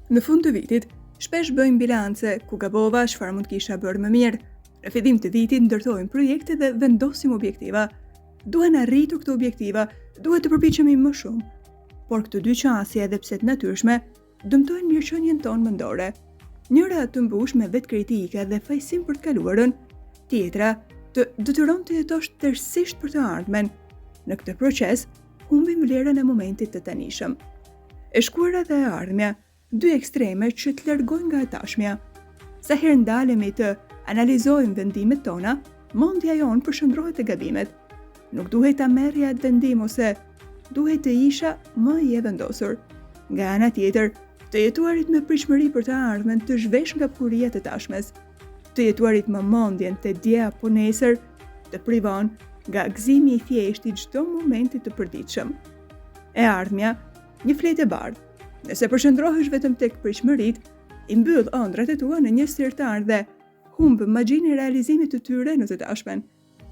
Në fund të vitit, shpesh bëjmë bilance ku gabova, çfarë mund kisha bërë më mirë. Në fillim të vitit ndërtojmë projekte dhe vendosim objektiva. Duhen arritur këto objektiva, duhet të përpiqemi më shumë. Por këto dy qasje, edhe pse të natyrshme, dëmtojnë mirëqenien tonë mendore. Njëra të mbush me vetkritike dhe fajsim për të kaluarën, tjetra të detyron të jetosh tërësisht për të ardhmen. Në këtë proces, humbim vlerën e momentit të tanishëm. E shkuara dhe e ardhmja, dy ekstreme që të largojnë nga e tashmja. Sa herë ndalemi të analizojmë vendimet tona, mendja jonë përshëndrohet te gabimet. Nuk duhet ta merrja atë vendim ose duhet të isha më i vendosur. Nga ana tjetër, të jetuarit me pritshmëri për të ardhmen të zhvesh nga bukuria e tashmes. Të jetuarit me mendjen te dje apo nesër të privon nga gëzimi i thjeshtë i çdo momenti të përditshëm. E ardhmja, një fletë e bardhë. Nëse përshëndrohesh vetëm tek pritshmëritë, i mbyll ëndrat e tua në një sirtar dhe humb magjinë e realizimit të tyre në të tashmen.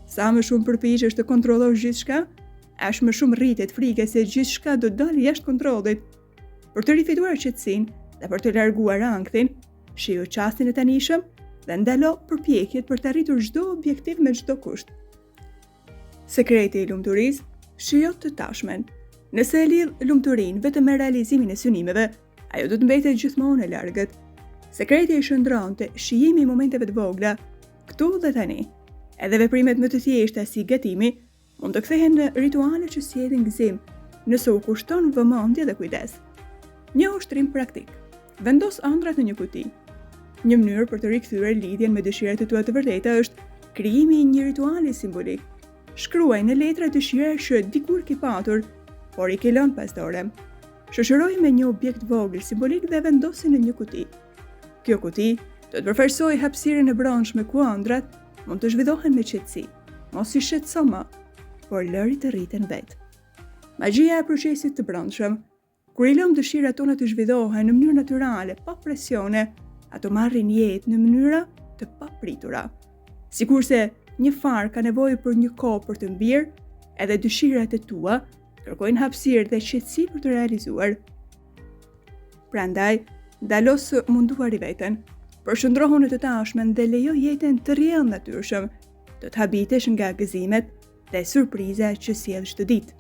Sa më shumë përpiqesh të kontrollosh gjithçka, aq më shumë rritet frika se gjithçka do dalë jashtë kontrollit. Për të rifituar qetësinë dhe për të larguar ankthin, shijo çastin e tanishëm dhe ndalo përpjekjet për të arritur çdo objektiv me çdo kusht. Sekreti i lumturisë, shijo të tashmen. Nëse e lidh lumturinë vetëm me realizimin e synimeve, ajo do të mbetet gjithmonë e largët. Sekreti i shndron te shijimi i momenteve të vogla, këtu dhe tani. Edhe veprimet më të thjeshta si gatimi mund të kthehen në rituale që sjellin gëzim, nëse u kushton vëmendje dhe kujdes. Një ushtrim praktik. Vendos ëndrat në një kuti. Një mënyrë për të rikthyer lidhjen me dëshirat e tua të vërteta është krijimi i një rituali simbolik. Shkruaj në letra dëshirat që dikur ke patur, por i ke lënë pas dore. Shoqëroj me një objekt vogël simbolik dhe vendosi në një kuti. Kjo kuti do të përfaqësojë hapësirën e brendshme ku ëndrat mund të zhvillohen me qetësi. Mos i shqetëso më, por lëri të rriten vetë. Magjia e procesit të brendshëm. Kur i lëm dëshirat tona të zhvillohen në mënyrë natyrale, pa presione, ato marrin jetë në mënyra të papritura. Sikurse një far ka nevojë për një kohë për të mbierë, edhe dëshirat e tua kërkojnë hapësirë dhe qetësi për të realizuar. Prandaj, ndalo së munduari veten, përshëndrohu në të tashmen dhe lejo jetën të rrjedhë natyrshëm, do të habitesh nga gëzimet dhe surpriza që sjell çdo ditë.